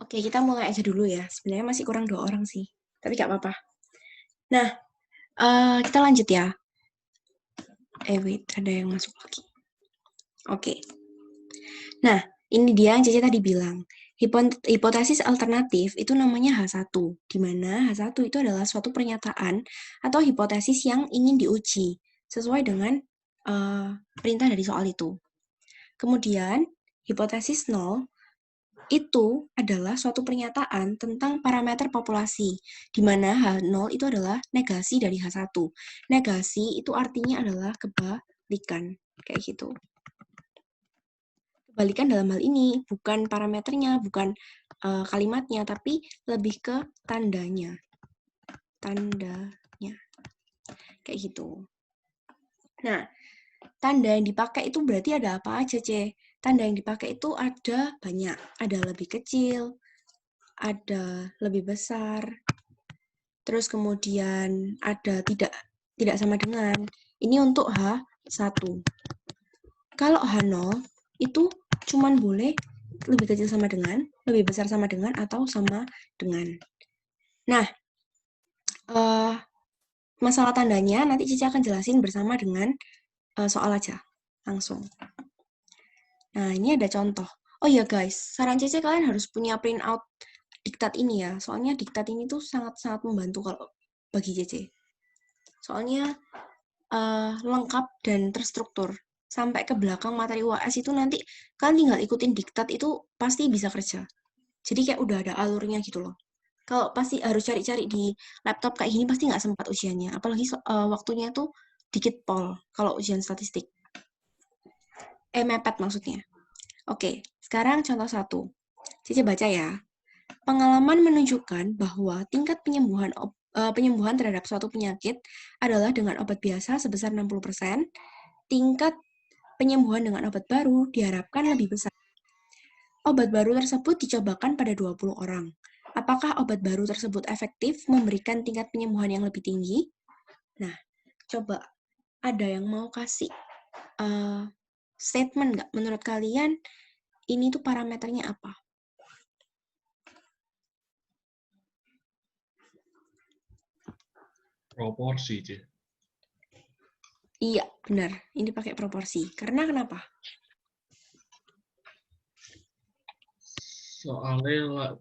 Oke, kita mulai aja dulu ya. Sebenarnya masih kurang 2 orang sih, tapi nggak apa-apa. Nah, kita lanjut ya. Wait, ada yang masuk lagi. Oke. Nah, ini dia yang Cece tadi bilang. Hipotesis alternatif itu namanya H1, di mana H1 itu adalah suatu pernyataan atau hipotesis yang ingin diuji, sesuai dengan perintah dari soal itu. Kemudian, hipotesis 0 itu adalah suatu pernyataan tentang parameter populasi, di mana H0 itu adalah negasi dari H1. Negasi itu artinya adalah kebalikan, kayak gitu. Kebalikan dalam hal ini bukan parameternya, bukan kalimatnya, tapi lebih ke tandanya. Tandanya. Kayak gitu. Nah, tanda yang dipakai itu berarti ada apa aja, C? Tanda yang dipakai itu ada banyak. Ada lebih kecil, ada lebih besar, terus kemudian ada tidak sama dengan. Ini untuk H1. Kalau H0 itu cuman boleh lebih kecil sama dengan, lebih besar sama dengan, atau sama dengan. Nah, masalah tandanya nanti Cici akan jelasin bersama dengan soal aja, langsung. Nah, ini ada contoh. Oh iya guys, saran Cici kalian harus punya print out diktat ini ya, soalnya diktat ini tuh sangat-sangat membantu kalau bagi Cici. Soalnya lengkap dan terstruktur. Sampai ke belakang materi UAS itu nanti kalian tinggal ikutin diktat itu pasti bisa kerja. Jadi kayak udah ada alurnya gitu loh. Kalau pasti harus cari-cari di laptop kayak gini pasti nggak sempat ujiannya. Apalagi waktunya tuh dikit pol kalau ujian statistik. Mepet maksudnya. Oke, sekarang contoh 1. Cici baca ya. Pengalaman menunjukkan bahwa tingkat penyembuhan terhadap suatu penyakit adalah dengan obat biasa sebesar 60%, tingkat penyembuhan dengan obat baru diharapkan lebih besar. Obat baru tersebut dicobakan pada 20 orang. Apakah obat baru tersebut efektif memberikan tingkat penyembuhan yang lebih tinggi? Nah, coba ada yang mau kasih statement nggak? Menurut kalian ini tuh parameternya apa? Proporsi, C. Iya, benar. Ini pakai proporsi. Karena kenapa? Soalnya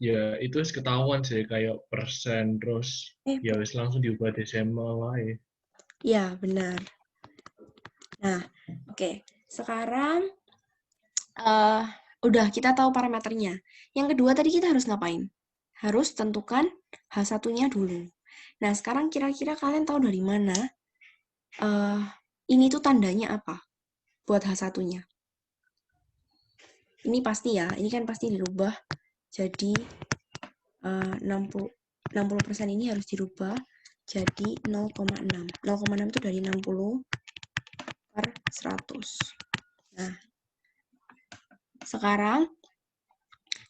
ya itu ketahuan sih kayak persen terus ya wis langsung diubah desimal lah ya. Ya, benar. Nah, oke. Sekarang udah kita tahu parameternya. Yang kedua tadi kita harus ngapain? Harus tentukan H1-nya dulu. Nah, sekarang kira-kira kalian tahu dari mana ini tuh tandanya apa buat H1-nya? Ini pasti ya, ini kan pasti dirubah jadi 60% ini harus dirubah jadi 0,6. 0,6 itu dari 60 per 100. Nah, sekarang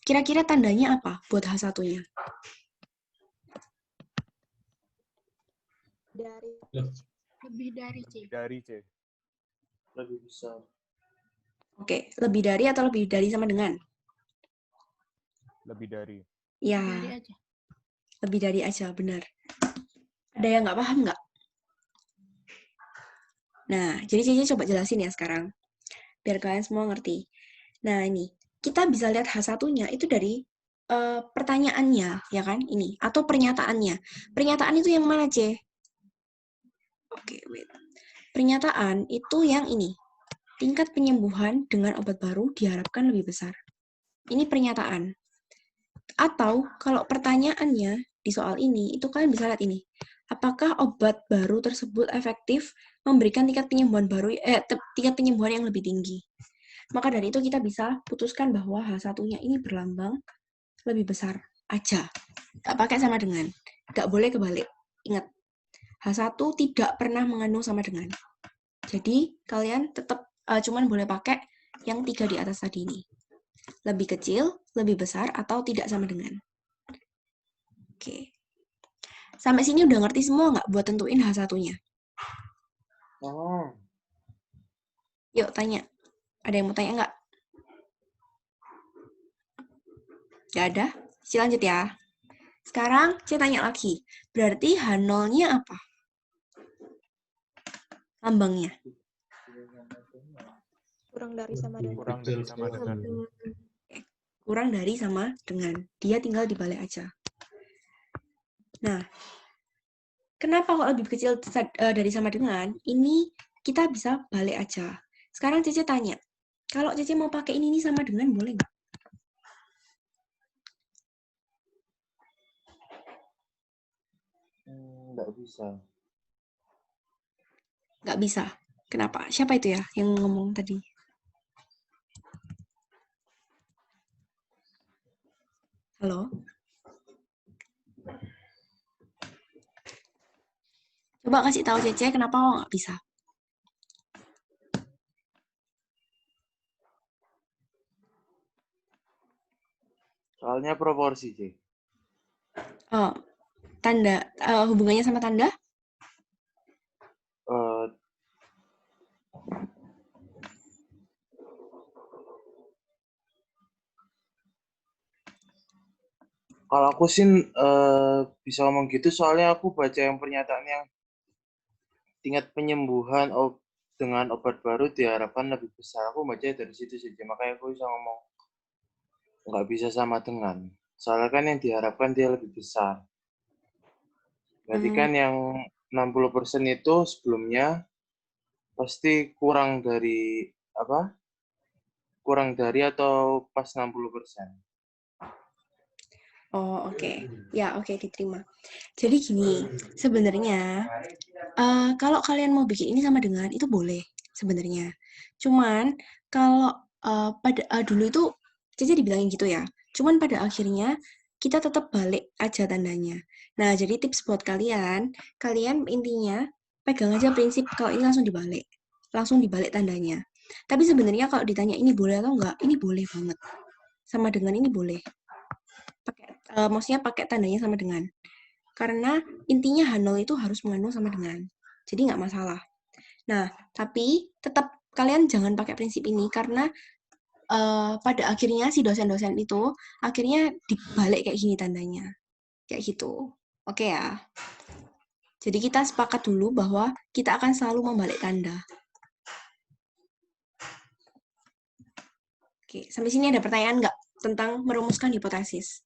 kira-kira tandanya apa buat H1-nya? Lebih dari C. Dari C. Lebih besar. Oke, lebih dari atau lebih dari sama dengan? Lebih dari. Ya, Dari aja. lebih dari aja, benar. Ada yang nggak paham nggak? Nah, jadi Cici coba jelasin ya sekarang. Biar kalian semua ngerti. Nah, ini. Kita bisa lihat H1-nya itu dari pertanyaannya, ya kan? Ini. Atau pernyataannya. Pernyataan itu yang mana, C? Oke, wait. Pernyataan itu yang ini. Tingkat penyembuhan dengan obat baru diharapkan lebih besar. Ini pernyataan. Atau kalau pertanyaannya di soal ini, itu kalian bisa lihat ini. Apakah obat baru tersebut efektif memberikan tingkat penyembuhan yang lebih tinggi? Maka dari itu kita bisa putuskan bahwa H1-nya ini berlambang lebih besar aja. Nggak pakai sama dengan. Nggak boleh kebalik. Ingat, H1 tidak pernah mengandung sama dengan. Jadi kalian tetap cuman boleh pakai yang 3 di atas tadi ini. Lebih kecil, lebih besar, atau tidak sama dengan. Oke. Sampai sini udah ngerti semua nggak buat tentuin H1-nya? Oh. Yuk, tanya. Ada yang mau tanya nggak? Gak ada? Cici lanjut ya. Sekarang Cici tanya lagi. Berarti H0-nya apa? Lambangnya. Kurang dari sama dengan. Kurang dari sama dengan. Kurang dari sama dengan. Dia tinggal dibalik aja. Nah, kenapa kok lebih kecil dari sama dengan? Ini kita bisa balik aja. Sekarang Cici tanya. Kalau Cici mau pakai ini sama dengan, boleh nggak? Nggak bisa. Nggak bisa. Kenapa? Siapa itu ya yang ngomong tadi? Halo? Coba kasih tahu Cece kenapa kok nggak bisa. Soalnya proporsi sih. Oh, tanda hubungannya sama tanda? Kalau aku sih bisa ngomong gitu soalnya aku baca yang pernyataan yang tingkat penyembuhan dengan obat baru diharapkan lebih besar. Aku baca dari situ saja, makanya aku bisa ngomong nggak bisa sama dengan. Soalnya kan yang diharapkan dia lebih besar. Berarti kan yang 60% itu sebelumnya pasti kurang dari apa? Kurang dari atau pas 60%. Oh, oke. Ya, oke, diterima. Jadi gini, sebenarnya kalau kalian mau bikin ini sama dengan, itu boleh sebenarnya. Cuman, kalau pada dulu itu, Cici dibilangin gitu ya. Cuman pada akhirnya, kita tetap balik aja tandanya. Nah, jadi tips buat kalian intinya pegang aja prinsip kalau ini langsung dibalik. Langsung dibalik tandanya. Tapi sebenarnya kalau ditanya ini boleh atau enggak, ini boleh banget. Sama dengan ini boleh. Maksudnya pakai tandanya sama dengan. Karena intinya H0 itu harus mengandung sama dengan. Jadi nggak masalah. Nah, tapi tetap kalian jangan pakai prinsip ini karena pada akhirnya si dosen-dosen itu akhirnya dibalik kayak gini tandanya. Kayak gitu. Oke ya. Jadi kita sepakat dulu bahwa kita akan selalu membalik tanda. Oke, sampai sini ada pertanyaan nggak tentang merumuskan hipotesis?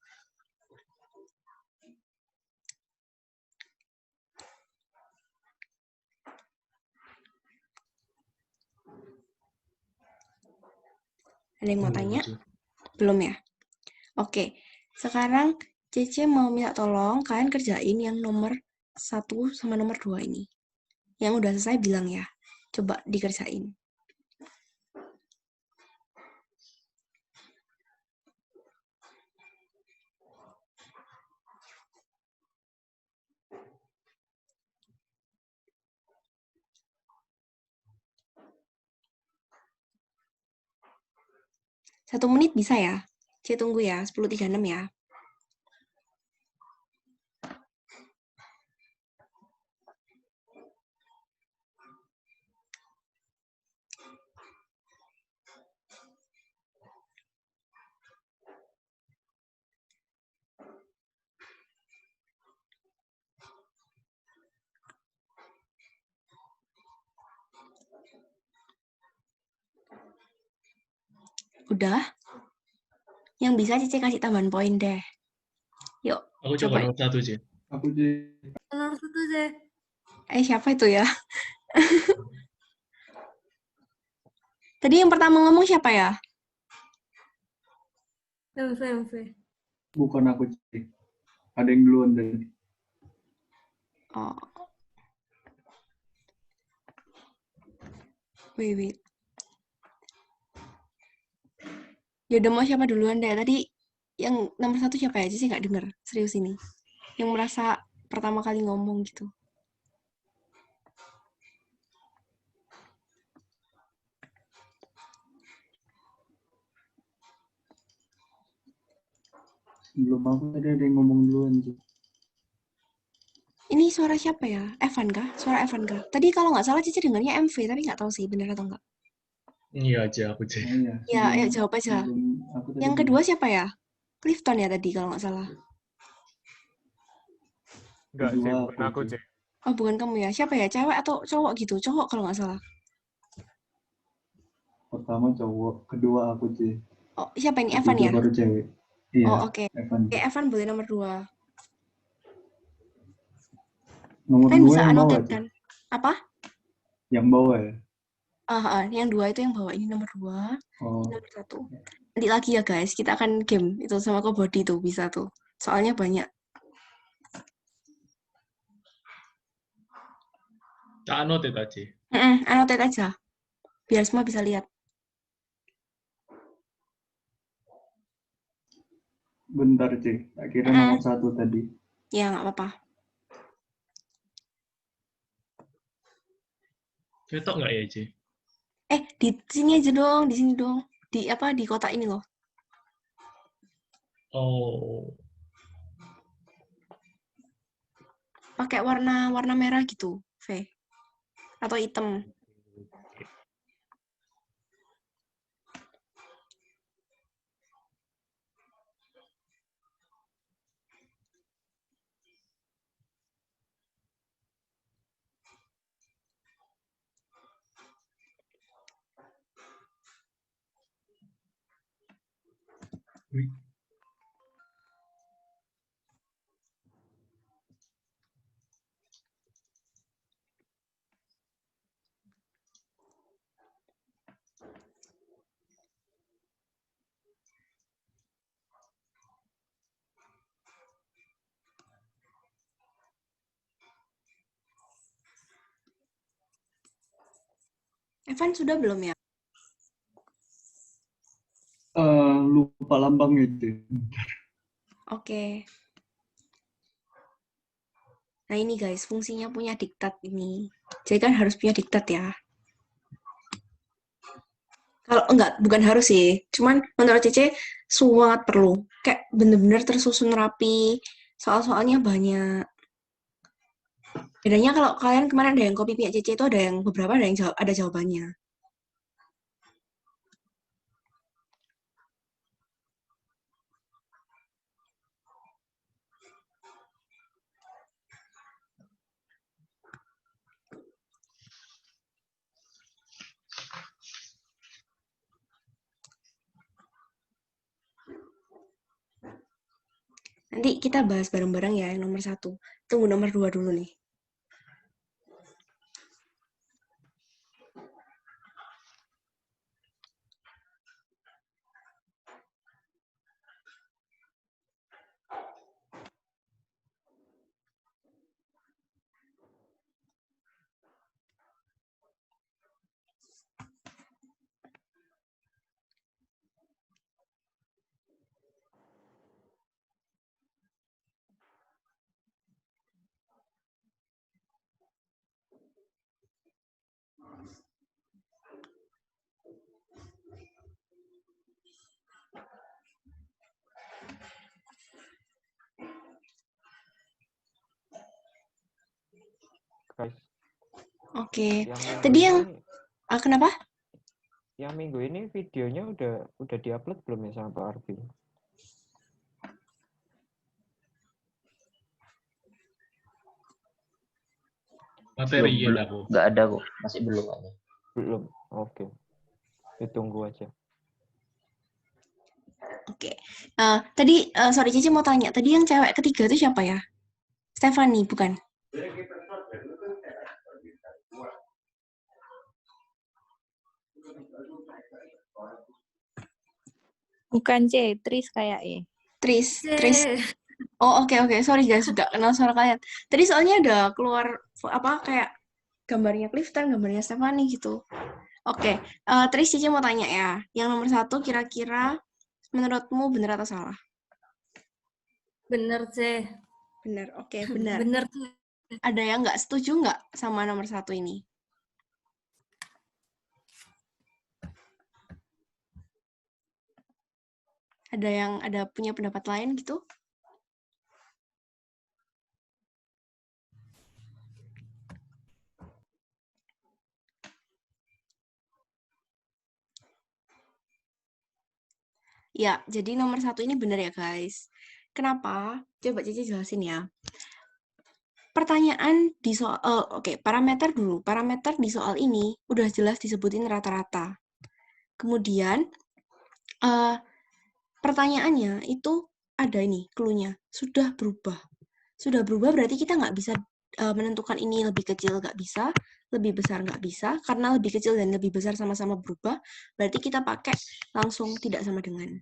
Ada yang mau tanya? Belum ya? Oke, sekarang Cece mau minta tolong kalian kerjain yang nomor 1 sama nomor 2 ini. Yang udah selesai bilang ya. Coba dikerjain. Satu menit bisa ya? Cece tunggu ya, 10.36 ya. Udah? Yang bisa Cece kasih tambahan poin deh. Yuk, Aku coba nomor 1 sih. Aku sih. Nomor 1 deh. Siapa itu ya? Tadi yang pertama ngomong siapa ya? MV. Bukan aku sih. Ada yang duluan tadi. Oh. Wait. Yaudah mau siapa duluan deh. Tadi yang nomor 1 siapa ya? Sih nggak denger. Serius ini. Yang merasa pertama kali ngomong gitu. Belum aku tadi ada yang ngomong duluan sih. Ini suara siapa ya? Evan kah? Suara Evan kah? Tadi kalau nggak salah Cici dengarnya MV, tapi nggak tahu sih benar atau nggak. Iya aja aku sih. Oh, iya. Ya, ayo jawab aja. Aku tadi Yang kedua siapa ya? Clifton ya tadi kalau nggak salah. Enggak sih, Kedua bukan aku, C. Cek. Oh, bukan kamu ya. Siapa ya? Cewek atau cowok gitu? Cowok kalau nggak salah. Pertama cowok, kedua aku C. Oh, siapa ini? Evan Ketiga ya? baru cewek. Iya, Oh, oke. Evan. Oke, Evan boleh nomor 2. Nomor Kalian 2 bisa yang bawah annotate C. kan? Apa? Yang bawah ya. Yang 2 itu yang bawa ini nomor 2, Oh, ini nomor 1. Nanti lagi ya guys, kita akan game itu sama Kobody tuh bisa tuh. Soalnya banyak. Tak anotet aja. Annotate aja. Biar semua bisa lihat. bentar C. Akhirnya nomor 1 tadi. Ya, nggak apa-apa. Ketok nggak ya, C? Di sini aja dong, di sini dong. Di apa? Di kotak ini loh. Oh, Pakai warna merah gitu, V. Atau hitam. wih. Evan sudah belum ya? Lupa lambangnya C. Oke. Nah ini guys, fungsinya punya diktat ini. Jadi kan harus punya diktat ya. Kalau enggak, bukan harus sih. Cuman menurut Cece sangat perlu. Kayak bener-bener tersusun rapi. Soal-soalnya banyak. Bedanya kalau kalian kemarin ada yang copy punya Cece itu ada yang beberapa ada yang ada jawabannya. Nanti kita bahas bareng-bareng ya yang nomor 1. Tunggu nomor 2 dulu nih. Guys, Oke. yang minggu Tadi yang ini, kenapa? yang minggu ini videonya udah diupload belum ya sama Pak Arvin? Material aku. Nggak ada kok, masih belum ada. Belum. Oke. Ditunggu aja. Oke. Tadi sorry Cici mau tanya. Tadi yang cewek ketiga itu siapa ya? Stephanie, bukan? Bukan C, Tris kayak E. Tris. C. Oh, oke. Sorry guys, sudah kenal suara kalian. Tadi soalnya ada keluar apa kayak gambarnya Clifton, gambarnya Stephanie gitu. Oke. Tris Cici mau tanya ya. Yang nomor 1 kira-kira menurutmu benar atau salah? Bener C. Benar. Oke, benar. Bener C. Ada yang nggak setuju nggak sama nomor 1 ini? Ada yang punya pendapat lain gitu? Ya, jadi nomor 1 ini benar ya, guys. Kenapa? Coba Cici jelasin ya. Pertanyaan di soal, parameter dulu. Parameter di soal ini udah jelas disebutin rata-rata. Kemudian, pertanyaannya itu ada ini, clue-nya. Sudah berubah. Sudah berubah berarti kita nggak bisa menentukan ini lebih kecil nggak bisa, lebih besar nggak bisa. Karena lebih kecil dan lebih besar sama-sama berubah, berarti kita pakai langsung tidak sama dengan.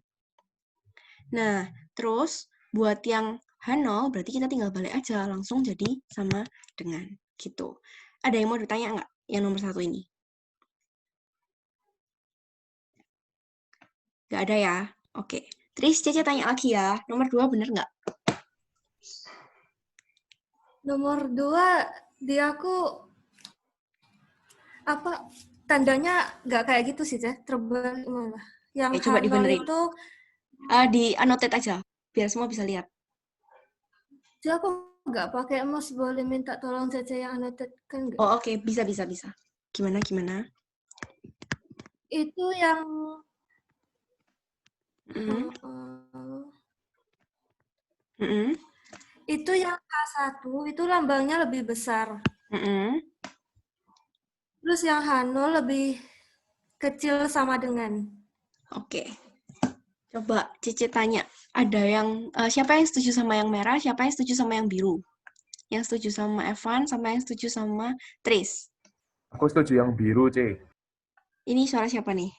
Nah, terus buat yang H0 berarti kita tinggal balik aja langsung jadi sama dengan gitu. Ada yang mau ditanya nggak yang nomor 1 ini? Nggak ada ya? Oke. Terus Cece tanya lagi ya. Nomor 2 bener nggak? Nomor 2 di aku apa tandanya nggak kayak gitu sih, Teh. Terbalik malah. Yang Oke, coba H0 dibenerin. itu Di annotate aja biar semua bisa lihat. jadi aku nggak pakai mouse, boleh minta tolong Cece yang annotate kan nggak? Oh, oke. Bisa. Gimana? Itu yang itu yang H1 itu lambangnya lebih besar. Terus yang H0 lebih kecil sama dengan. Oke. Coba Cici tanya. Ada yang siapa yang setuju sama yang merah, siapa yang setuju sama yang biru? Yang setuju sama Evan, sama yang setuju sama Tris. Aku setuju yang biru, C. Ini suara siapa nih?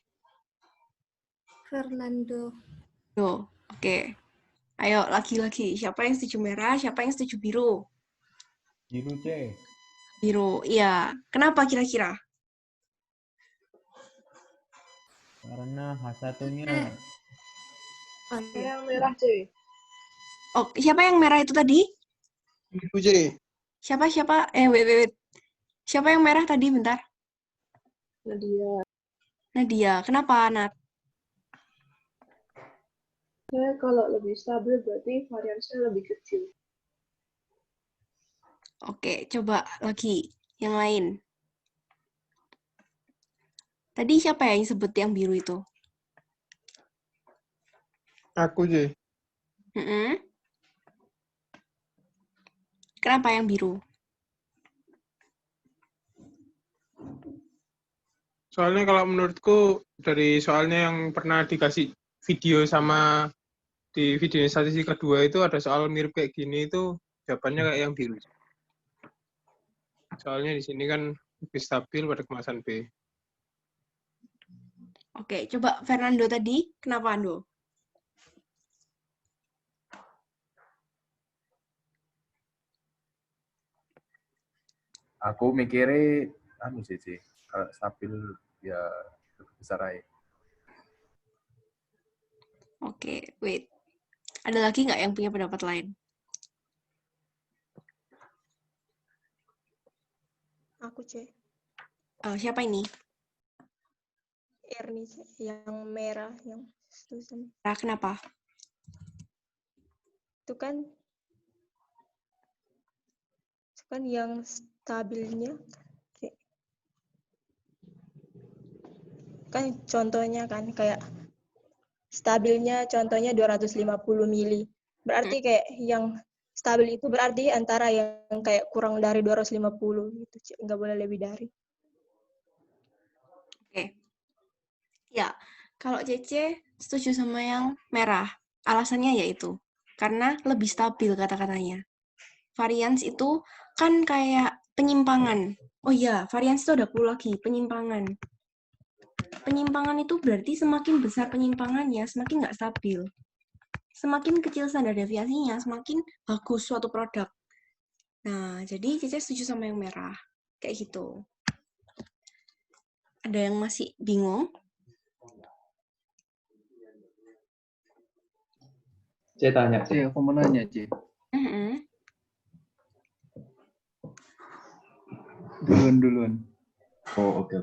Fernando. Oke. Ayo, lagi-lagi. Siapa yang setuju merah, siapa yang setuju biru? Biru, C. Biru, iya. Kenapa kira-kira? Karena H1-nya. Yang merah, C. Oh, siapa yang merah itu tadi? Biru, C. Siapa? Wait. Siapa yang merah tadi? Bentar. Nadia. Kenapa, Nat? Ya, kalau lebih stabil berarti variasinya lebih kecil. Oke, coba lagi. Yang lain. Tadi siapa yang sebut yang biru itu? Aku, C. Kenapa yang biru? Soalnya kalau menurutku dari soalnya yang pernah dikasih video sama di video statistik kedua itu ada soal mirip kayak gini itu jawabannya kayak yang biru. Soalnya di sini kan lebih stabil pada kemasan B. Oke, coba Fernando tadi. Kenapa, Ando? Aku mikirnya, sih, kalau stabil ya lebih besar aja. Oke, wait. Ada lagi nggak yang punya pendapat lain? Aku, C. Siapa ini? Erni, C. Yang merah, yang setuju. Kenapa? Itu kan yang stabilnya kan contohnya kan kayak stabilnya contohnya 250 mili. Berarti kayak yang stabil itu berarti antara yang kayak kurang dari 250 gitu. Nggak boleh lebih dari. Oke. Ya, kalau Cece setuju sama yang merah. Alasannya yaitu karena lebih stabil kata-katanya. Varians itu kan kayak penyimpangan. Oh iya, varians itu ada clue lagi, penyimpangan. Penyimpangan itu berarti semakin besar penyimpangannya, semakin nggak stabil. Semakin kecil standar deviasinya, semakin bagus suatu produk. Nah, jadi Cece setuju sama yang merah. Kayak gitu. Ada yang masih bingung? C tanya. C, aku mau nanya, C. Duluan. Oh, oke.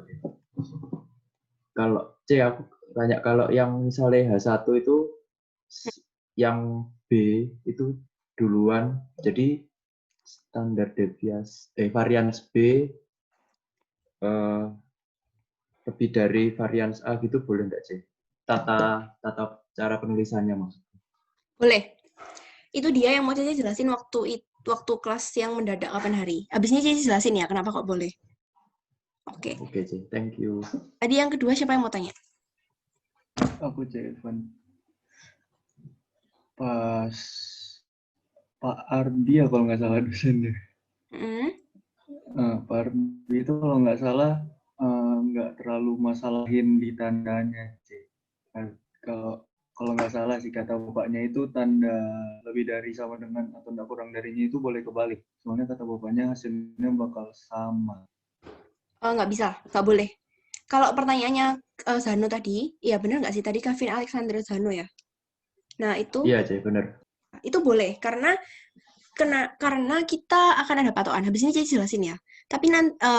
Kalau C, aku tanya, kalau yang misalnya H1 itu yang B itu duluan, jadi standar deviasi varians B lebih dari varians A gitu boleh nggak, C? tata cara penulisannya maksudnya. Boleh. Itu dia yang mau Cici jelasin waktu kelas yang mendadak kapan hari. Habis ini Cici jelasin ya kenapa kok boleh. Oke. Oke, Ci. Thank you. Tadi yang kedua siapa yang mau tanya? Aku Evan. Pas Pak Ardi ya kalau nggak salah dosennya. Pak Ardi itu kalau nggak salah nggak terlalu masalahin di tandanya, Ci. Kalau nggak salah sih kata bapaknya itu tanda lebih dari sama dengan atau nggak kurang darinya itu boleh kebalik. Soalnya kata bapaknya hasilnya bakal sama. Nggak bisa, nggak boleh. Kalau pertanyaannya Zano tadi, ya benar nggak sih tadi Kevin Alexander Zano ya? Nah itu. Iya, Ci, benar. Itu boleh karena kita akan ada patokan. Habis ini Cici jelasin ya. Tapi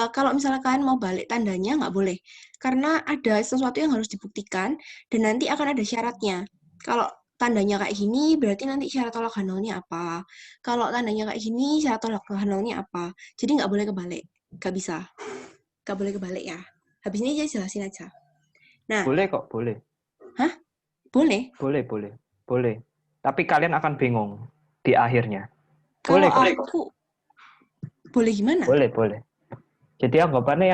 kalau misalnya kalian mau balik tandanya nggak boleh. Karena ada sesuatu yang harus dibuktikan dan nanti akan ada syaratnya. Kalau tandanya kayak gini, berarti nanti syarat tolak hanolnya apa. Kalau tandanya kayak gini, syarat tolak hanolnya apa. Jadi nggak boleh kebalik. Nggak bisa. Nggak boleh kebalik ya. Habis ini Cici jelasin aja. Nah. Boleh kok, boleh. Hah? Boleh? Boleh. Tapi kalian akan bingung di akhirnya. Kalau aku boleh gimana? Boleh. Jadi anggapannya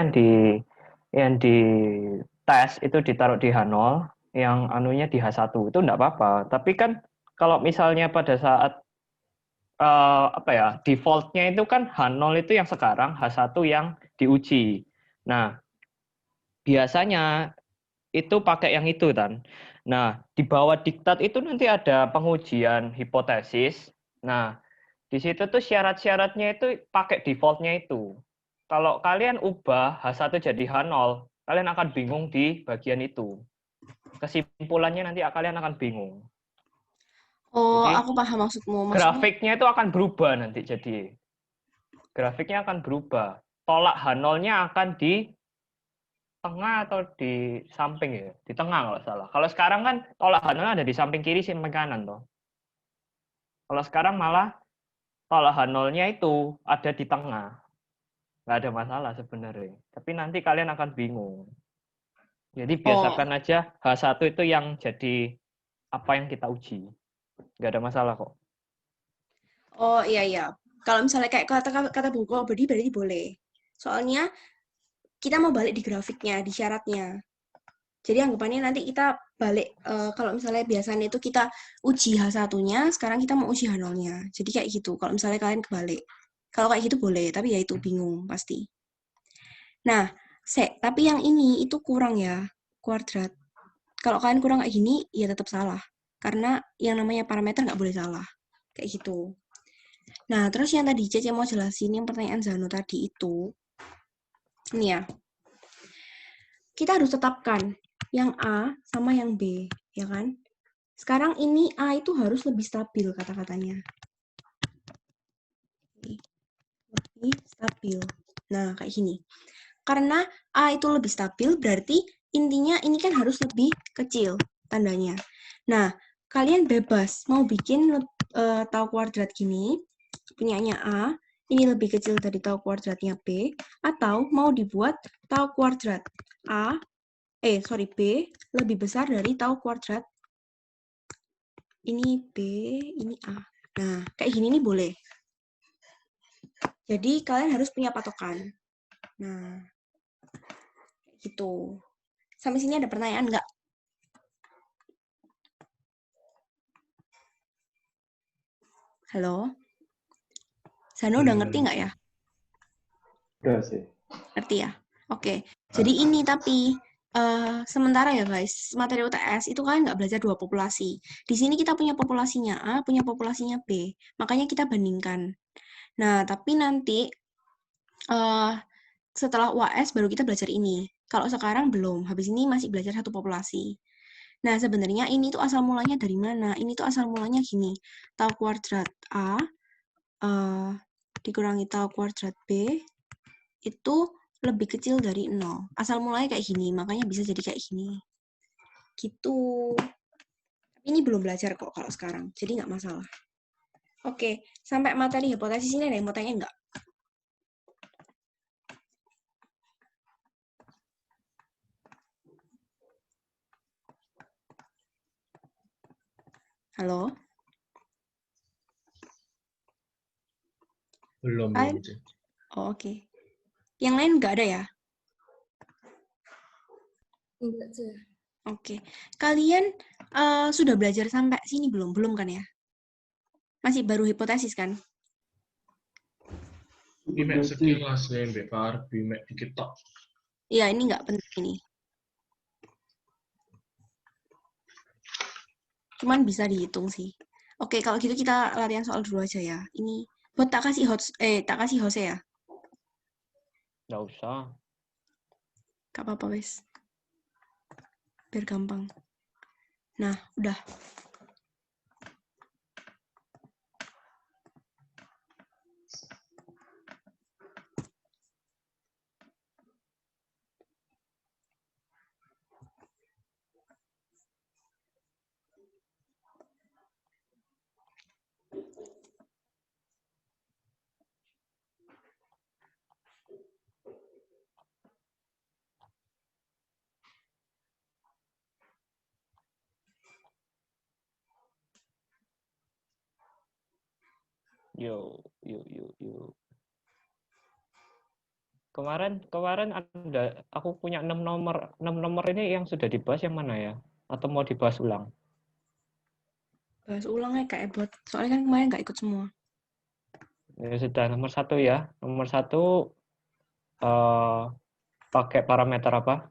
yang di tes itu ditaruh di H0, yang anunya di H1 itu enggak apa-apa. Tapi kan kalau misalnya pada saat defaultnya itu kan H0 itu yang sekarang, H1 yang diuji. Nah, biasanya itu pakai yang itu kan. Nah, di bawah diktat itu nanti ada pengujian hipotesis. Nah, di situ tuh syarat-syaratnya itu pakai defaultnya itu. Kalau kalian ubah H1 jadi H0, kalian akan bingung di bagian itu. Kesimpulannya nanti kalian akan bingung. Oh, Jadi, aku paham maksudmu. Grafiknya itu akan berubah nanti jadi. Grafiknya akan berubah. Tolak H0-nya akan di tengah atau di samping ya? Di tengah kalau salah. Kalau sekarang kan tolak H0 ada di samping kiri, samping kanan toh. Kalau sekarang malah tolak H0-nya itu ada di tengah. Nggak ada masalah sebenarnya. Tapi nanti kalian akan bingung. Jadi biasakan aja H1 itu yang jadi apa yang kita uji. Nggak ada masalah kok. Oh iya. Kalau misalnya kayak kata buku body berarti boleh. Soalnya kita mau balik di grafiknya, di syaratnya. Jadi anggapannya nanti kita balik, kalau misalnya biasanya itu kita uji H1-nya, sekarang kita mau uji H0-nya. Jadi kayak gitu, kalau misalnya kalian kebalik. Kalau kayak gitu boleh, tapi ya itu bingung pasti. Nah, tapi yang ini itu kurang ya, kuadrat. Kalau kalian kurang kayak gini, ya tetap salah. Karena yang namanya parameter nggak boleh salah. Kayak gitu. Nah, terus yang tadi Cece mau jelasin, yang pertanyaan Zano tadi itu, ini ya, kita harus tetapkan yang A sama yang B, ya kan? Sekarang ini A itu harus lebih stabil kata-katanya. Lebih stabil. Nah, kayak gini. Karena A itu lebih stabil, berarti intinya ini kan harus lebih kecil tandanya. Nah, kalian bebas mau bikin tau kuadrat gini, punyanya A, ini lebih kecil dari tau kuadratnya B, atau mau dibuat tau kuadrat B lebih besar dari tau kuadrat ini B, ini A. Nah, kayak gini nih boleh. Jadi, kalian harus punya patokan. Nah, gitu. Sampai sini ada pertanyaan nggak? Halo? Zano udah ngerti nggak ya? Udah sih. Ngerti ya? Oke. Jadi ini tapi sementara ya guys, materi UTS itu kalian nggak belajar dua populasi. Di sini kita punya populasinya A, punya populasinya B. Makanya kita bandingkan. Nah, tapi nanti setelah UAS baru kita belajar ini. Kalau sekarang belum, habis ini masih belajar satu populasi. Nah, sebenarnya ini tuh asal mulanya dari mana? Ini tuh asal mulanya gini. Tau kuadrat A dikurangi tau kuadrat B itu lebih kecil dari 0. Asal mulanya kayak gini, makanya bisa jadi kayak gini. Gitu. Tapi ini belum belajar kok kalau sekarang, jadi nggak masalah. Oke, sampai materi hipotesis ini ada yang mau tanya nggak? Halo? Belum sih. Oh, oke. Yang lain nggak ada ya? Enggak sih. Oke. Kalian sudah belajar sampai sini belum? Belum kan ya? Masih baru hipotesis kan? Ini sekilas nih, Mbak Arbi, Mbak dikit tok. Iya, ini nggak penting ini. Cuman bisa dihitung sih. Oke, kalau gitu kita latihan soal dulu aja ya. Ini buat tak kasih Jose ya. Nggak usah. Gak apa-apa, wes. Biar gampang. Nah, udah. Yuk. Kemarin aku punya 6 nomor. 6 nomor ini yang sudah dibahas yang mana ya? Atau mau dibahas ulang? Bahas ulang ya, Kak Ebot. Soalnya kan kemarin nggak ikut semua. Ya sudah, nomor 1 ya. Nomor 1 pakai parameter apa?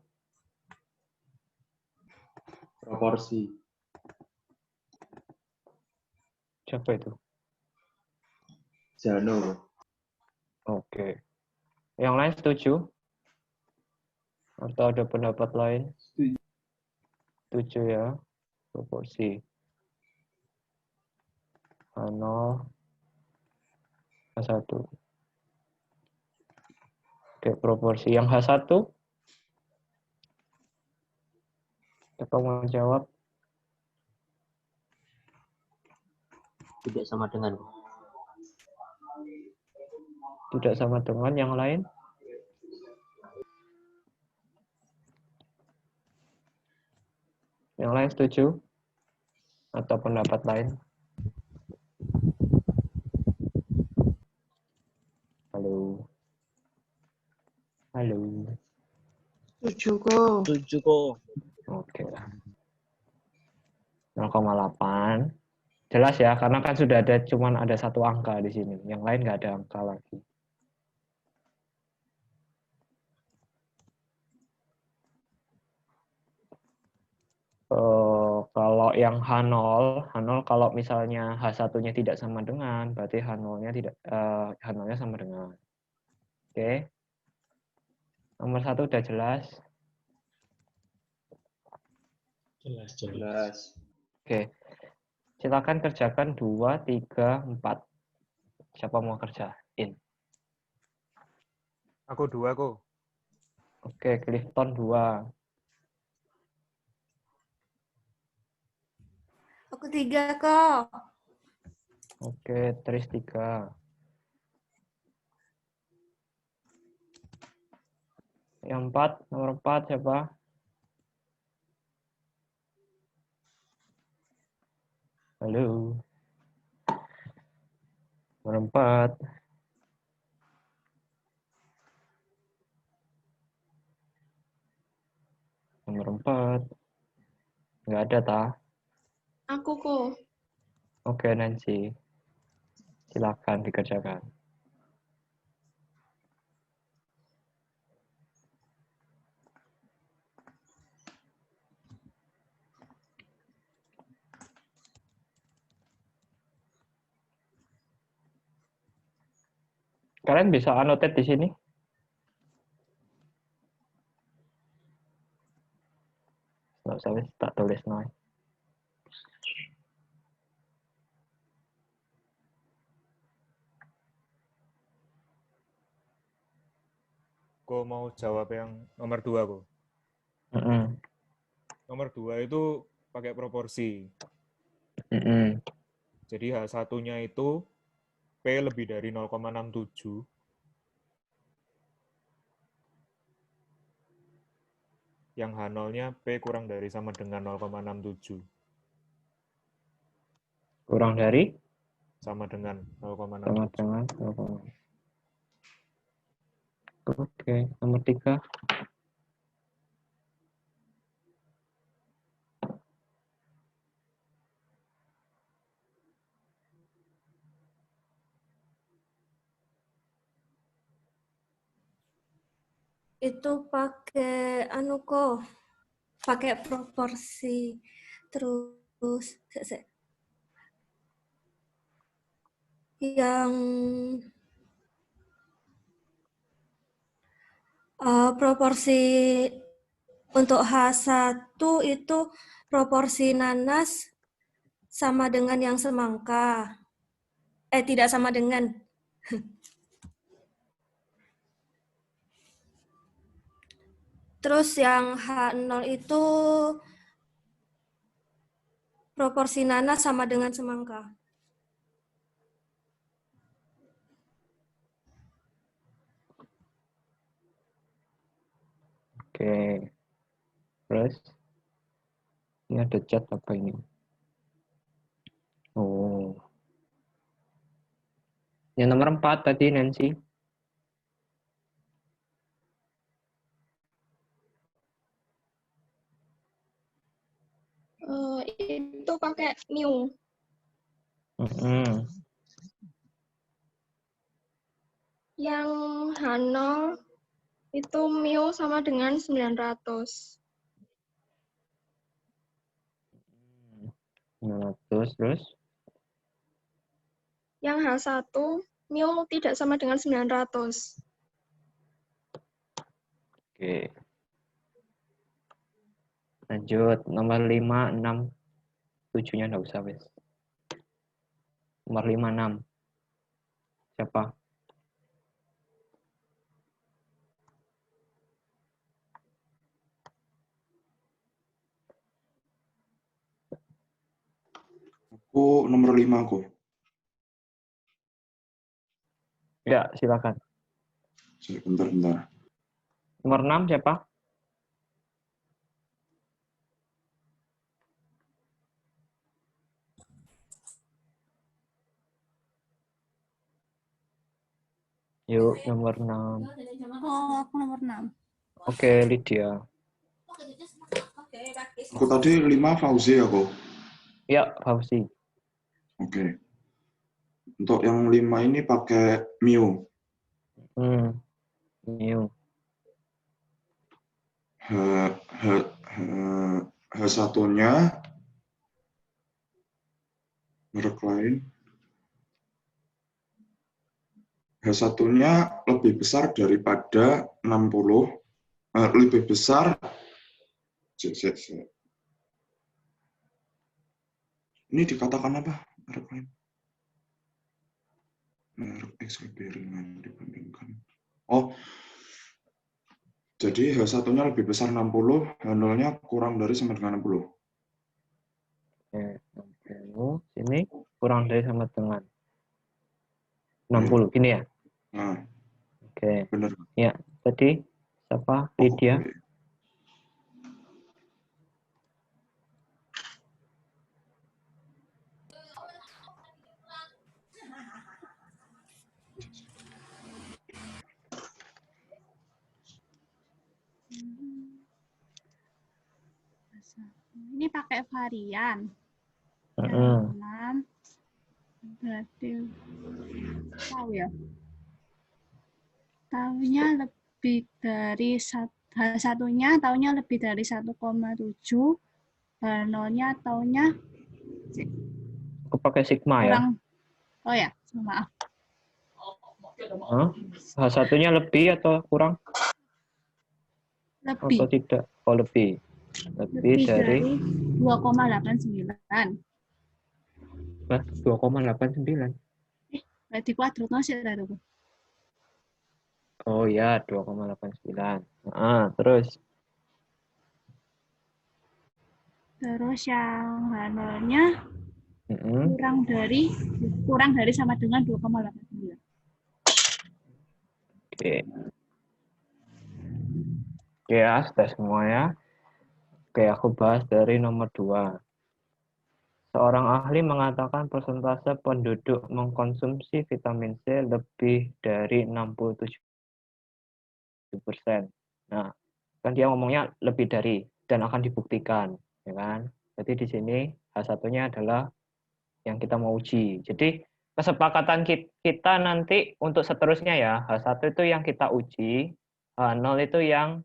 Proporsi. Siapa itu? Jano. Oke. Yang lain setuju? Atau ada pendapat lain? Setuju ya. Proporsi. H0, H1. Oke, proporsi. Yang H1? Siapa mau jawab? Tidak sama dengan. Tidak sama dengan yang lain? Yang lain setuju? Atau pendapat lain? Halo. Halo. Setuju kok. Setuju kok. Oke. 0,8. Jelas ya, karena kan sudah cuman ada satu angka di sini. Yang lain nggak ada angka lagi. Kalau yang H0 kalau misalnya H1-nya tidak sama dengan, berarti H0-nya sama dengan. Oke. Nomor 1 udah jelas. Jelas. Oke. Silakan kerjakan 2, 3, 4. Siapa mau kerjain? Aku 2 kok. Oke, Clifton 2. Aku 3 kok. Oke, Tris 3. Yang 4, nomor 4 siapa? Halo. Nomor 4. Nomor 4. Nggak ada, ta? Aku kok. Oke, Nancy. Silakan dikerjakan. Kalian bisa annotate di sini? Nggak usah, tak tulis noy. Kok mau jawab yang nomor 2 kok. Nomor 2 itu pakai proporsi. Jadi H1-nya itu P lebih dari 0,67. Yang H0-nya P kurang dari sama dengan 0,67. Kurang dari? Sama dengan 0,6. Sama dengan 0,6. Oke, nomor 3. Itu pakai pakai proporsi terus yang proporsi untuk H1 itu proporsi nanas sama dengan yang semangka. Tidak sama dengan. Terus yang H0 itu proporsi nanas sama dengan semangka. Oke. Terus ini ada chat apa ini? Oh. Yang nomor 4 tadi Nancy. Itu pakai mu. Yang H0 itu mu sama dengan 900. 900 terus? Yang H1 mu tidak sama dengan 900. Oke. Lanjut, nomor 5, 6, 7-nya nggak usah, wes. Nomor 5, 6. Siapa? Aku nomor 5 aku. Ya, silakan. Bentar. Nomor 6 siapa? Yuk, nomor 6. Oh, aku nomor 6. Oke, Lydia. Aku tadi 5 Fauzi aku. Ya, Fauzi. Oke. Untuk yang 5 ini pakai mu. Mu. H1-nya merek lain. H1-nya lebih besar daripada 60. Lebih besar. Ini dikatakan apa? Merek lain. Merek X lebih ringan dibandingkan. Oh, jadi H1-nya lebih besar 60, H0-nya kurang dari sama dengan 60. Oke, 60. Sini kurang dari sama dengan 60. Gini ya? Nah, oke. Benar. Ya, tadi siapa? Lydia. Ini pakai varian. 6 berarti tahu ya. Tahunya lebih dari H1-nya tahunya lebih dari 1,7. H0-nya tahunya Aku pakai sigma ya. Oh ya, maaf. H1-nya lebih atau kurang? Lebih. Atau tidak? Oh, lebih. Lebih dari 2,89. 2,89. Berarti kuadratnya sih tadi. Oh ya, 2,89. Terus? Terus yang H0-nya kurang dari sama dengan 2,89. Oke. Oke ya, sudah semua ya. Oke, aku bahas dari nomor 2. Seorang ahli mengatakan persentase penduduk mengkonsumsi vitamin C lebih dari 67%. Nah, kan dia ngomongnya lebih dari dan akan dibuktikan, ya kan? Jadi di sini H1-nya adalah yang kita mau uji. Jadi kesepakatan kita nanti untuk seterusnya ya, H1 itu yang kita uji, H0 itu yang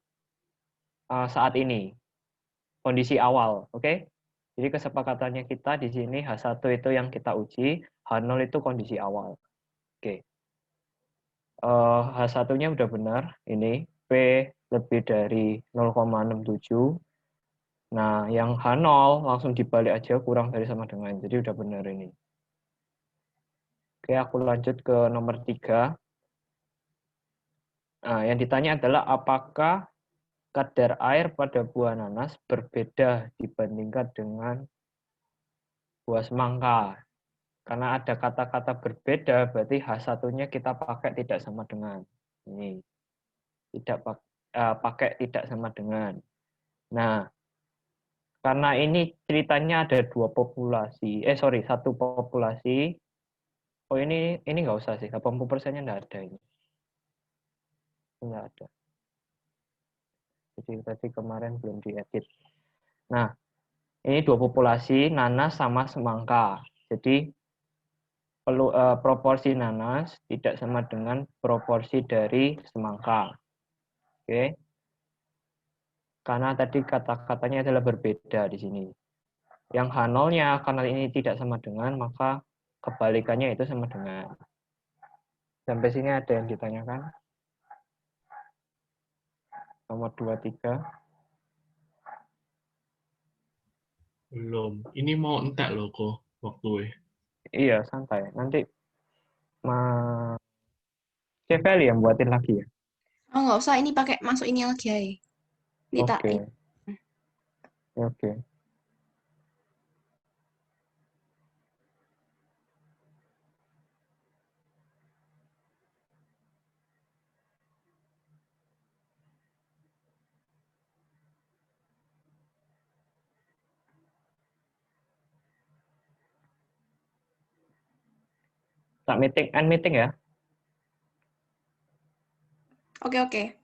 saat ini, kondisi awal, oke? Jadi kesepakatannya kita di sini H1 itu yang kita uji, H0 itu kondisi awal. Oke. H1-nya udah benar, ini P lebih dari 0,67. Nah, yang H0 langsung dibalik aja kurang dari sama dengan. Jadi udah benar ini. Oke, aku lanjut ke nomor 3. Nah, yang ditanya adalah apakah kadar air pada buah nanas berbeda dibandingkan dengan buah semangka. Karena ada kata-kata berbeda, berarti H1-nya kita pakai tidak sama dengan. Ini. Pakai tidak sama dengan. Nah, karena ini ceritanya ada satu populasi. Oh, ini nggak usah sih, 80%-nya nggak ada ini. Nggak ada. Jadi tadi kemarin belum diedit. Nah, ini 2 populasi, nanas sama semangka. Jadi proporsi nanas tidak sama dengan proporsi dari semangka. Oke. Karena tadi kata-katanya adalah berbeda di sini. Yang H0-nya karena ini tidak sama dengan, maka kebalikannya itu sama dengan. Sampai sini ada yang ditanyakan? Nomor 23. Belum. Ini mau entek loh kok waktu. Iya, santai. Nanti Ceveli yang buatin lagi ya? Oh, nggak usah. Ini pakai masuk ini lagi ya. Oke. Oke. End meeting ya. Oke.